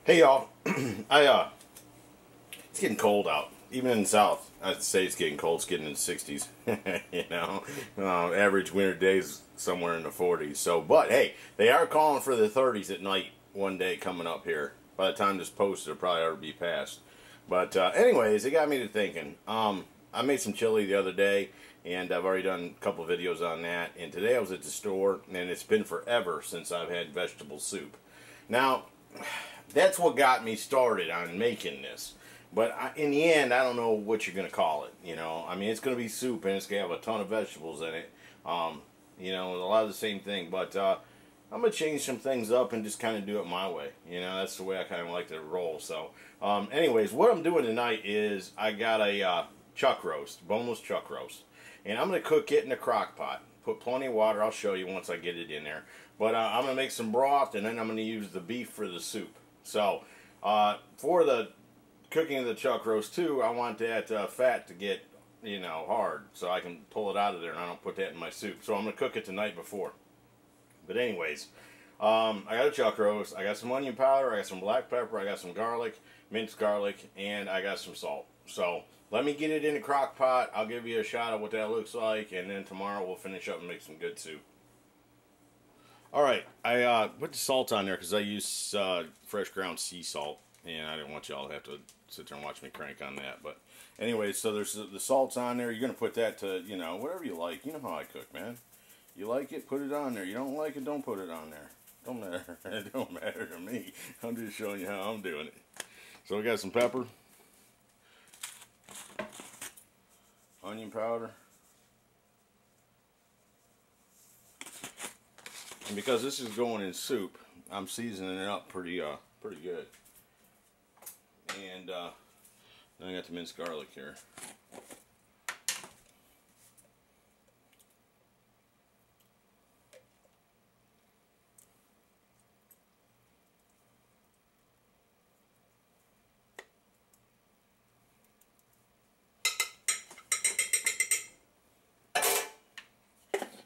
Hey y'all, it's getting cold out. Even in the south, I'd say it's getting cold. It's getting in the 60s. You know, average winter days somewhere in the 40s. So, but hey, they are calling for the 30s at night one day coming up here. By the time this posts, it'll probably already be past. But anyways, it got me to thinking. I made some chili the other day, and I've already done a couple videos on that. And today I was at the store, and it's been forever since I've had vegetable soup. Now, that's what got me started on making this. But in the end, I don't know what you're going to call it. You know, I mean, it's going to be soup, and it's going to have a ton of vegetables in it. You know, a lot of the same thing. But I'm going to change some things up and just kind of do it my way. You know, that's the way I kind of like to roll. So, anyways, what I'm doing tonight is I got a chuck roast, boneless chuck roast. And I'm going to cook it in a crock pot. Put plenty of water. I'll show you once I get it in there. But I'm going to make some broth, and then I'm going to use the beef for the soup. So, for the cooking of the chuck roast too, I want that fat to get, you know, hard, so I can pull it out of there and I don't put that in my soup. So I'm going to cook it the night before. But anyways, I got a chuck roast, I got some onion powder, I got some black pepper, I got some garlic, minced garlic, and I got some salt. So let me get it in a crock pot. I'll give you a shot of what that looks like, and then tomorrow we'll finish up and make some good soup. Alright, I put the salt on there because I use fresh ground sea salt, and I didn't want y'all to have to sit there and watch me crank on that. But anyway, so there's the salt's on there. You're going to put that to, you know, whatever you like. You know how I cook, man. You like it, put it on there. You don't like it, don't put it on there. Don't matter. It don't matter to me. I'm just showing you how I'm doing it. So we got some pepper, onion powder. And because this is going in soup, I'm seasoning it up pretty good. And then I got the minced garlic here.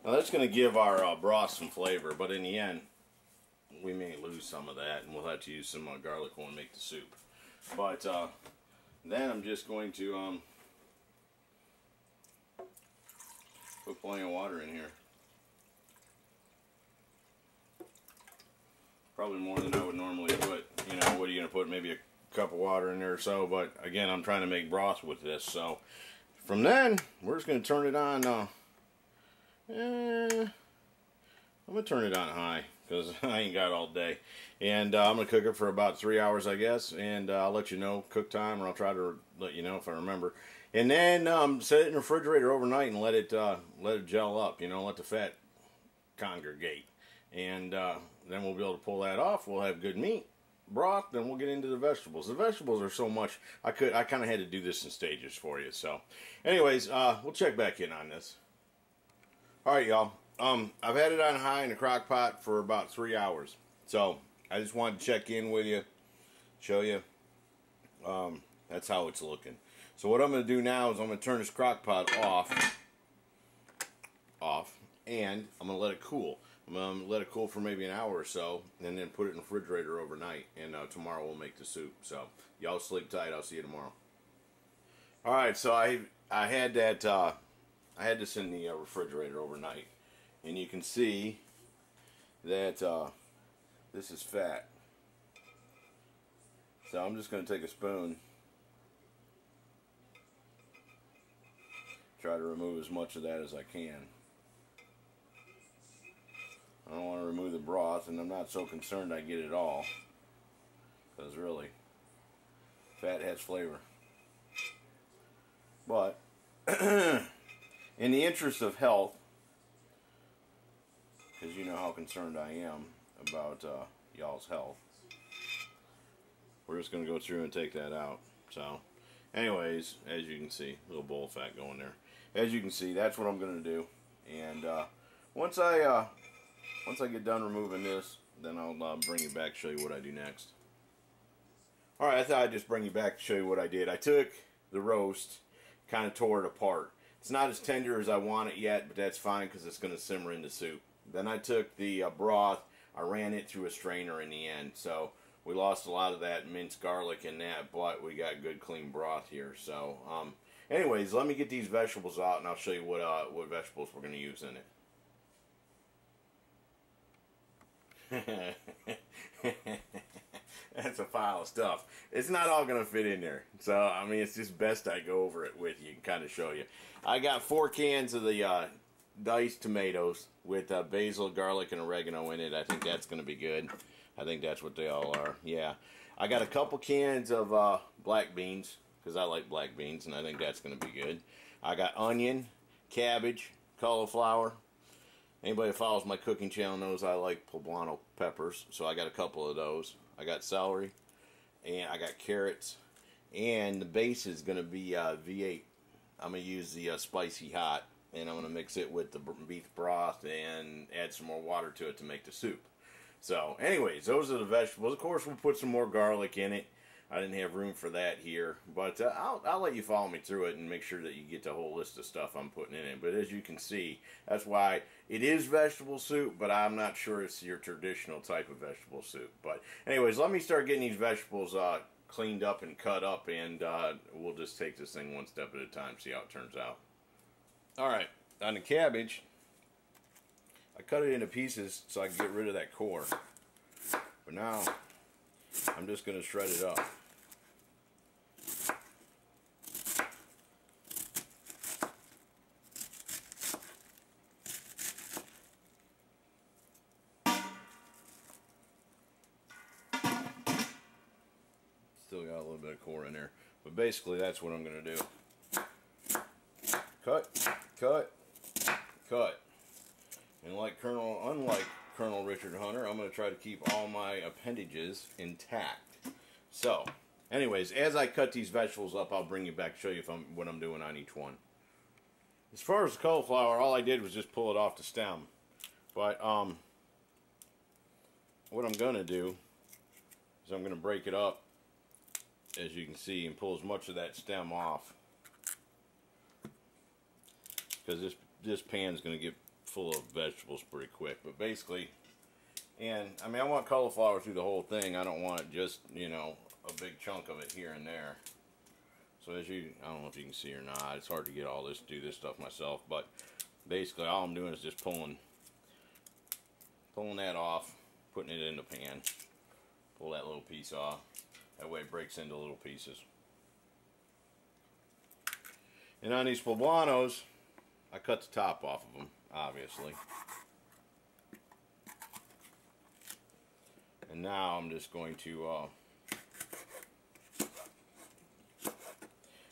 Now that's going to give our broth some flavor, but in the end, we may lose some of that, and we'll have to use some garlic when we make the soup. But then I'm just going to put plenty of water in here. Probably more than I would normally put. You know, what are you going to put? Maybe a cup of water in there or so. But again, I'm trying to make broth with this. So from then, we're just going to turn it on. I'm going to turn it on high, because I ain't got all day. And I'm going to cook it for about 3 hours, I guess. And I'll let you know cook time, or I'll try to let you know if I remember. And then set it in the refrigerator overnight and let it gel up. You know, let the fat congregate. And then we'll be able to pull that off. We'll have good meat, broth, then we'll get into the vegetables. The vegetables are so much, I kind of had to do this in stages for you. So anyways, we'll check back in on this. Alright, y'all. I've had it on high in the crock pot for about 3 hours. So, I just wanted to check in with you, show you. That's how it's looking. So what I'm going to do now is I'm going to turn this crock pot off, and I'm going to let it cool. I'm going to let it cool for maybe an hour or so, and then put it in the refrigerator overnight, and tomorrow we'll make the soup. So, y'all sleep tight. I'll see you tomorrow. Alright, so I had that, I had this in the refrigerator overnight, and you can see that this is fat. So I'm just going to take a spoon, try to remove as much of that as I can. I don't want to remove the broth, and I'm not so concerned I get it all, because really, fat has flavor. But in the interest of health, because you know how concerned I am about y'all's health, we're just going to go through and take that out. So, anyways, as you can see, a little bowl of fat going there. As you can see, that's what I'm going to do. And once I get done removing this, then I'll bring you back to show you what I do next. Alright, I thought I'd just bring you back to show you what I did. I took the roast, kind of tore it apart. It's not as tender as I want it yet, but that's fine because it's going to simmer in the soup. Then I took the broth, I ran it through a strainer in the end. So We lost a lot of that minced garlic in that, but we got good clean broth here. So, anyways, let me get these vegetables out, and I'll show you what vegetables we're going to use in it. That's a pile of stuff. It's not all going to fit in there. So, I mean, it's just best I go over it with you and kind of show you. I got 4 cans of the diced tomatoes with basil, garlic, and oregano in it. I think that's going to be good. I think that's what they all are. Yeah. I got a couple cans of black beans, because I like black beans, and I think that's going to be good. I got onion, cabbage, cauliflower. Anybody that follows my cooking channel knows I like poblano peppers, so I got a couple of those. I got celery, and I got carrots, and the base is going to be V8. I'm going to use the spicy hot, and I'm going to mix it with the beef broth and add some more water to it to make the soup. So, anyways, those are the vegetables. Of course, we'll put some more garlic in it. I didn't have room for that here, but I'll let you follow me through it and make sure that you get the whole list of stuff I'm putting in it. But as you can see, that's why it is vegetable soup, but I'm not sure it's your traditional type of vegetable soup. But anyways, let me start getting these vegetables cleaned up and cut up, and we'll just take this thing one step at a time, see how it turns out. Alright, on the cabbage, I cut it into pieces so I can get rid of that core. But now, I'm just going to shred it up. Still got a little bit of core in there. But basically, that's what I'm going to do. Cut, cut, cut. And unlike Colonel Richard Hunter, I'm going to try to keep all my appendages intact. So, anyways, as I cut these vegetables up, I'll bring you back to show you what I'm doing on each one. As far as the cauliflower, all I did was just pull it off the stem. But, what I'm going to do is I'm going to break it up, as you can see, and pull as much of that stem off. Because this pan's going to get full of vegetables pretty quick. But basically, and I mean, I want cauliflower through the whole thing. I don't want it just, you know, a big chunk of it here and there. So as you, I don't know if you can see or not, it's hard to get all this, do this stuff myself, but basically all I'm doing is just pulling that off, putting it in the pan. Pull that little piece off. That way it breaks into little pieces. And on these poblanos, I cut the top off of them, obviously. And now I'm just going to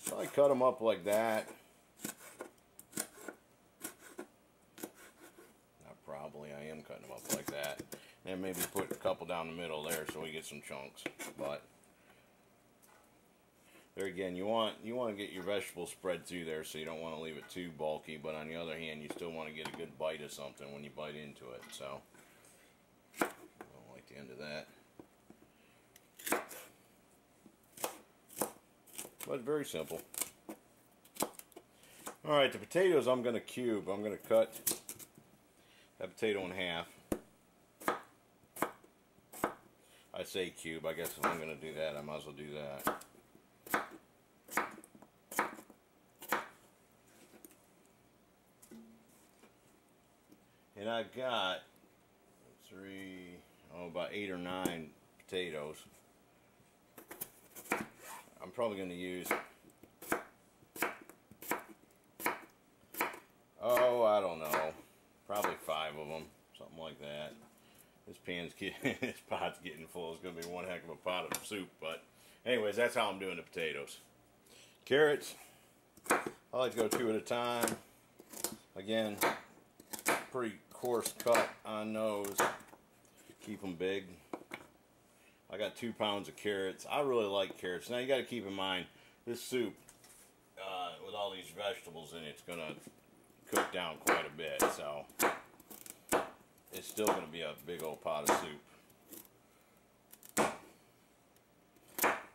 probably cut them up like that. I am cutting them up like that. And maybe put a couple down the middle there so we get some chunks. But there again, you want to get your vegetables spread through there, so you don't want to leave it too bulky, but on the other hand, you still want to get a good bite of something when you bite into it. So I don't like the end of that. But very simple. Alright, the potatoes I'm going to cube. I'm going to cut that potato in half. I say cube. I guess if I'm going to do that, I might as well do that. And I've got about 8 or 9 potatoes. I'm probably going to use, I don't know, probably 5 of them, something like that. This pot's getting full. It's going to be one heck of a pot of soup, but anyways, that's how I'm doing the potatoes. Carrots, I like to go 2 at a time. Again, pretty coarse cut on those. Keep them big. I got 2 pounds of carrots. I really like carrots. Now you got to keep in mind, this soup with all these vegetables in it, it's going to cook down quite a bit. So it's still going to be a big old pot of soup. A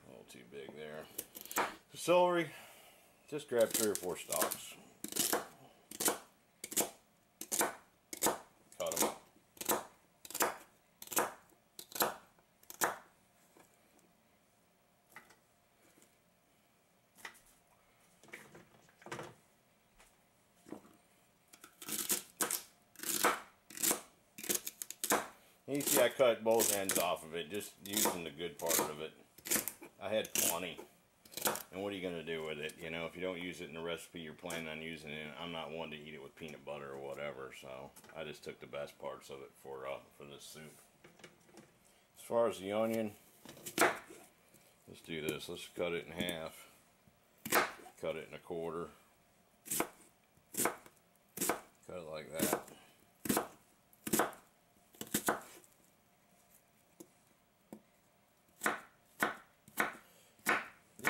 little too big there. The celery, just grab 3 or 4 stalks. Cut them up. You see I cut both ends off of it, just using the good part of it. I had plenty. And what are you going to do with it? You know, if you don't use it in the recipe you're planning on using it, I'm not one to eat it with peanut butter or whatever, so I just took the best parts of it for this soup. As far as the onion, let's do this. Let's cut it in half. Cut it in a quarter. Cut it like that.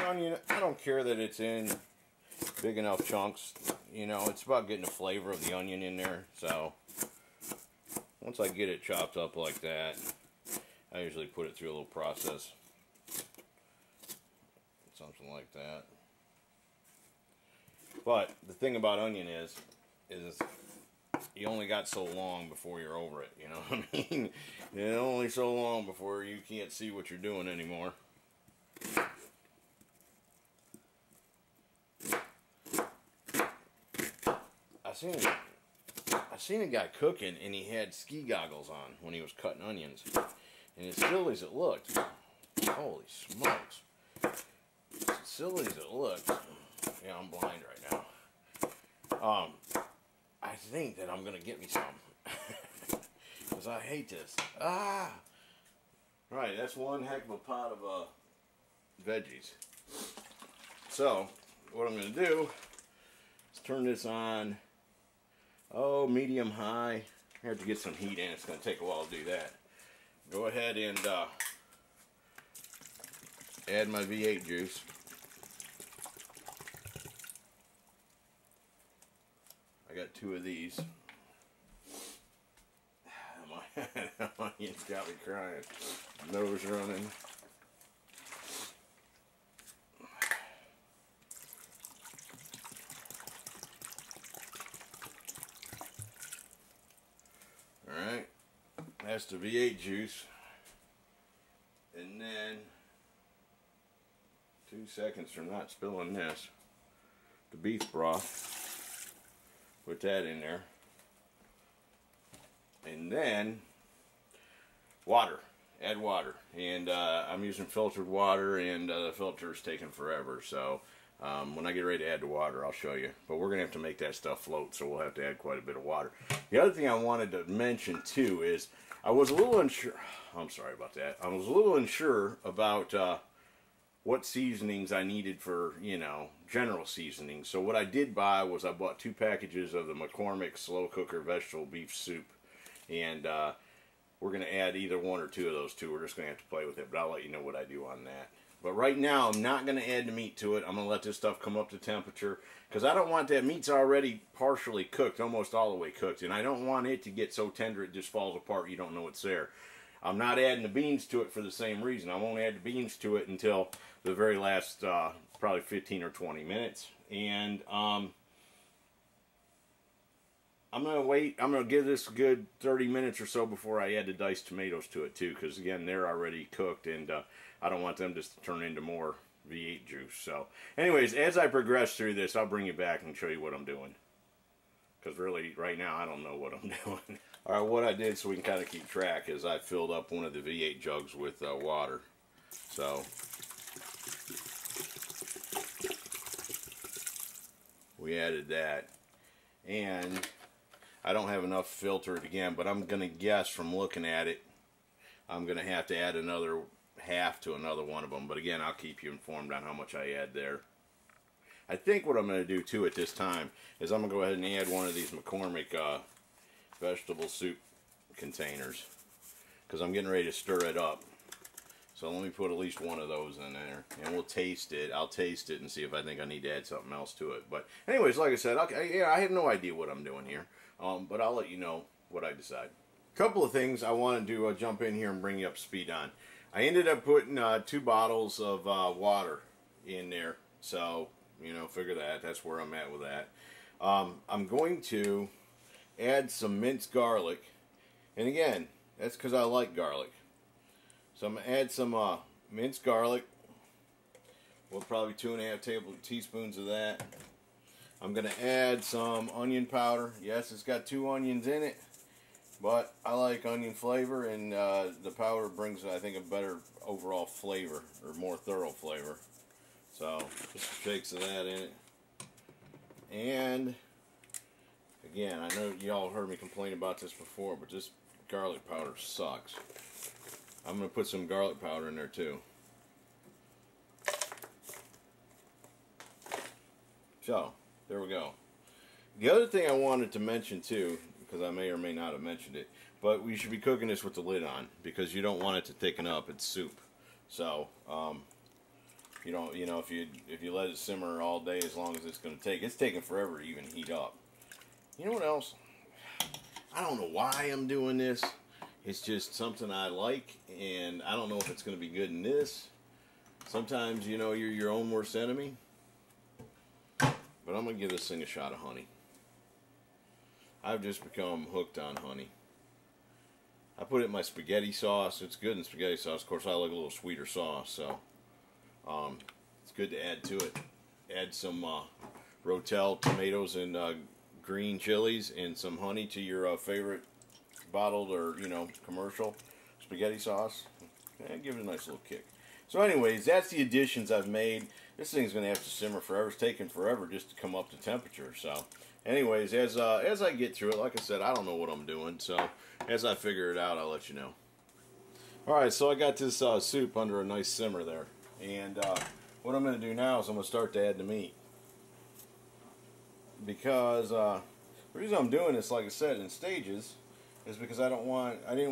Onion, I don't care that it's in big enough chunks. You know, it's about getting the flavor of the onion in there. So once I get it chopped up like that, I usually put it through a little process, something like that. But the thing about onion is you only got so long before you're over it. You know what I mean? And only so long before you can't see what you're doing anymore. I seen a guy cooking and he had ski goggles on when he was cutting onions. And as silly as it looked, holy smokes. As silly as it looked, yeah, I'm blind right now. I think that I'm gonna get me some. Because I hate this. Ah! Right, that's one heck of a pot of veggies. So, what I'm gonna do is turn this on. Oh, medium high. I have to get some heat in. It's going to take a while to do that. Go ahead and add my V8 juice. I got 2 of these. My onions got me crying. Nose running. Alright, that's the V8 juice, and then 2 seconds from not spilling this, the beef broth, put that in there, and then water, add water, and I'm using filtered water, and the filter's taking forever, so when I get ready to add the water, I'll show you. But we're going to have to make that stuff float, so we'll have to add quite a bit of water. The other thing I wanted to mention, too, is I was a little unsure. I'm sorry about that. I was a little unsure about what seasonings I needed for, you know, general seasonings. So what I did buy was I bought 2 packages of the McCormick Slow Cooker Vegetable Beef Soup. And we're going to add either 1 or 2 of those 2. We're just going to have to play with it, but I'll let you know what I do on that. But right now, I'm not going to add the meat to it. I'm going to let this stuff come up to temperature. Because I don't want that meat's already partially cooked, almost all the way cooked. And I don't want it to get so tender it just falls apart, you don't know it's there. I'm not adding the beans to it for the same reason. I won't add the beans to it until the very last, probably 15 or 20 minutes. And I'm going to wait. I'm going to give this a good 30 minutes or so before I add the diced tomatoes to it too. Because again, they're already cooked and I don't want them just to turn into more V8 juice. So anyways, as I progress through this, I'll bring you back and show you what I'm doing. Because really, right now, I don't know what I'm doing. Alright, what I did so we can kind of keep track is I filled up one of the V8 jugs with water. So we added that. And I don't have enough filtered again, but I'm going to guess from looking at it, I'm going to have to add another half to another one of them. But again, I'll keep you informed on how much I add there. I think what I'm going to do too at this time is I'm going to go ahead and add one of these McCormick vegetable soup containers. Because I'm getting ready to stir it up. So let me put at least one of those in there. And we'll taste it. I'll taste it and see if I think I need to add something else to it. But anyways, like I said, yeah, I have no idea what I'm doing here. But I'll let you know what I decide. A couple of things I wanted to jump in here and bring you up to speed on. I ended up putting 2 bottles of water in there. So, you know, figure that. That's where I'm at with that. I'm going to add some minced garlic. And again, that's because I like garlic. So I'm going to add some minced garlic. Well, probably 2.5 teaspoons of that. I'm going to add some onion powder. Yes, it's got 2 onions in it. But I like onion flavor, and the powder brings, I think, a better overall flavor, or more thorough flavor. So, just some shakes of that in it. And, again, I know y'all heard me complain about this before, but this garlic powder sucks. I'm going to put some garlic powder in there, too. So, there we go. The other thing I wanted to mention, too, because I may or may not have mentioned it, but we should be cooking this with the lid on, because you don't want it to thicken up. It's soup. So, you know, if you let it simmer all day, as long as it's going to take, it's taking forever to even heat up. You know what else? I don't know why I'm doing this. It's just something I like, and I don't know if it's going to be good in this. Sometimes, you know, you're your own worst enemy. But I'm going to give this thing a shot of honey. I've just become hooked on honey. I put it in my spaghetti sauce. It's good in spaghetti sauce. Of course, I like a little sweeter sauce, so it's good to add to it. Add some Rotel tomatoes and green chilies and some honey to your favorite bottled or, you know, commercial spaghetti sauce. And give it a nice little kick. So anyways, that's the additions I've made. This thing's going to have to simmer forever. It's taking forever just to come up to temperature. So anyways, as I get through it, like I said, I don't know what I'm doing. So as I figure it out, I'll let you know. Alright, so I got this soup under a nice simmer there. And what I'm going to do now is I'm going to start to add the meat. Because the reason I'm doing this, like I said, in stages, is because I didn't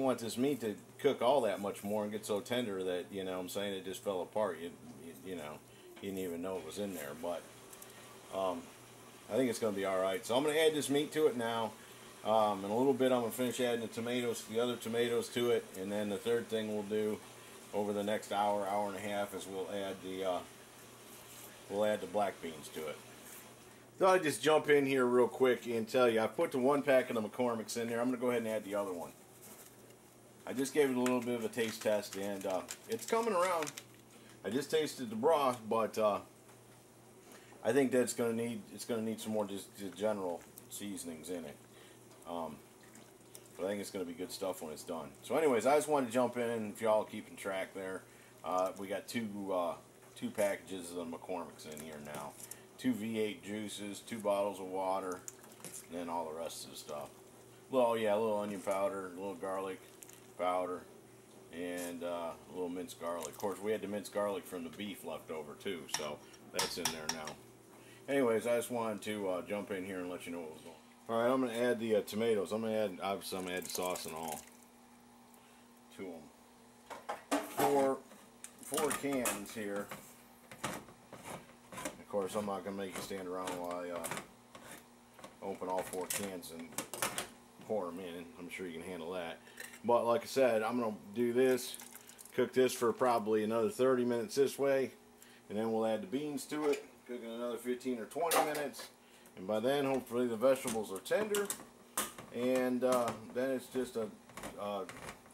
want this meat to cook all that much more and get so tender that, you know what I'm saying, it just fell apart. You know, you didn't even know it was in there. But I think it's going to be alright. So I'm going to add this meat to it now. In a little bit I'm going to finish adding the other tomatoes to it. And then the third thing we'll do over the next hour and a half is we'll add the black beans to it. Thought I'd just jump in here real quick and tell you, I put the one packet of McCormick's in there. I'm going to go ahead and add the other one. I just gave it a little bit of a taste test, and it's coming around. I just tasted the broth, but I think that it's going to need some more just general seasonings in it. But I think it's going to be good stuff when it's done. So anyways, I just wanted to jump in, if y'all are keeping track there. We got two packages of McCormick's in here now. 2 V8 juices, 2 bottles of water, and then all the rest of the stuff. Well, yeah, a little onion powder, a little garlic powder, and a little minced garlic. Of course, we had the minced garlic from the beef left over too, so that's in there now. Anyways, I just wanted to jump in here and let you know what was going on. All right, I'm going to add the tomatoes. Obviously, I'm going to add the sauce and all to them. Four cans here. Of course, I'm not going to make you stand around while I open all 4 cans and pour them in. I'm sure you can handle that. But like I said, I'm going to do this, cook this for probably another 30 minutes this way, and then we'll add the beans to it, cook it another 15 or 20 minutes, and by then hopefully the vegetables are tender, and then it's just a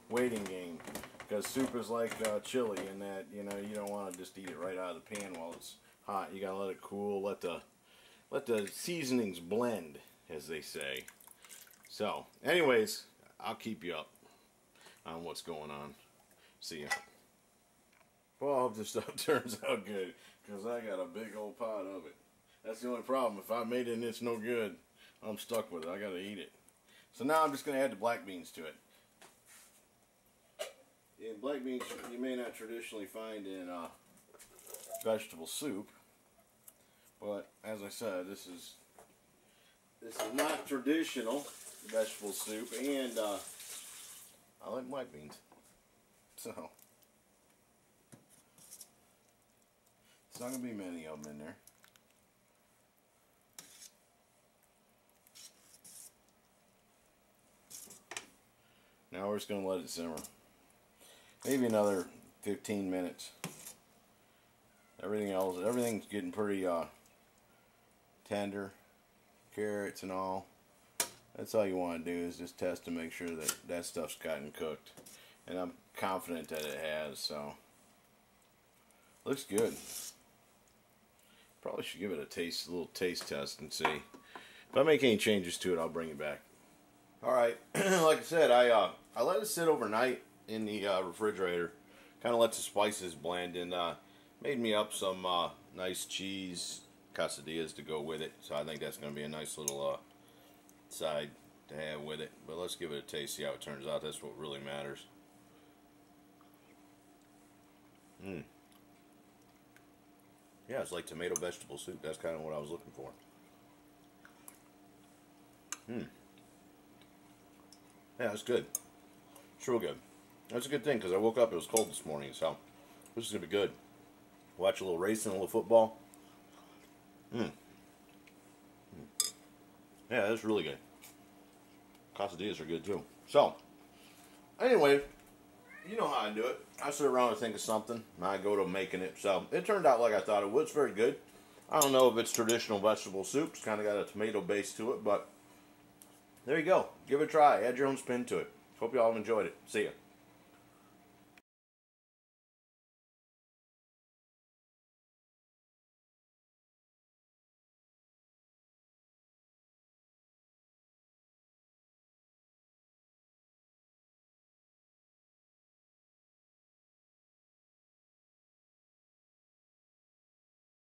waiting game, because soup is like chili in that, you know, you don't want to just eat it right out of the pan while it's hot. You gotta let it cool, let the seasonings blend, as they say. So, anyways, I'll keep you up on what's going on. See ya. Well, I hope this stuff turns out good, because I got a big old pot of it. That's the only problem. If I made it and it's no good, I'm stuck with it. I gotta eat it. So now I'm just gonna add the black beans to it. And black beans you may not traditionally find in vegetable soup, but as I said, this is not traditional vegetable soup, and I like black beans, so it's not gonna be many of them in there. Now we're just gonna let it simmer, maybe another 15 minutes. Everything's getting pretty tender, carrots and all. That's all you want to do, is just test to make sure that that stuff's gotten cooked, and I'm confident that it has. So looks good. Probably should give it a little taste test and see. If I make any changes to it, I'll bring you back. All right, like I said, I let it sit overnight in the refrigerator. Kind of let the spices blend and made me up some nice cheese quesadillas to go with it. So I think that's going to be a nice little side to have with it. But let's give it a taste, see how it turns out. That's what really matters. Mmm. Yeah, it's like tomato vegetable soup. That's kind of what I was looking for. Mmm. Yeah, that's good. It's real good. That's a good thing because I woke up, it was cold this morning, so this is going to be good. Watch a little racing, a little football. Mmm. Yeah, that's really good. Quesadillas are good too. So, anyway, you know how I do it. I sit around and think of something, and I go to making it. So, it turned out like I thought it would. It's very good. I don't know if it's traditional vegetable soup. It's kind of got a tomato base to it, but there you go. Give it a try. Add your own spin to it. Hope you all enjoyed it. See ya.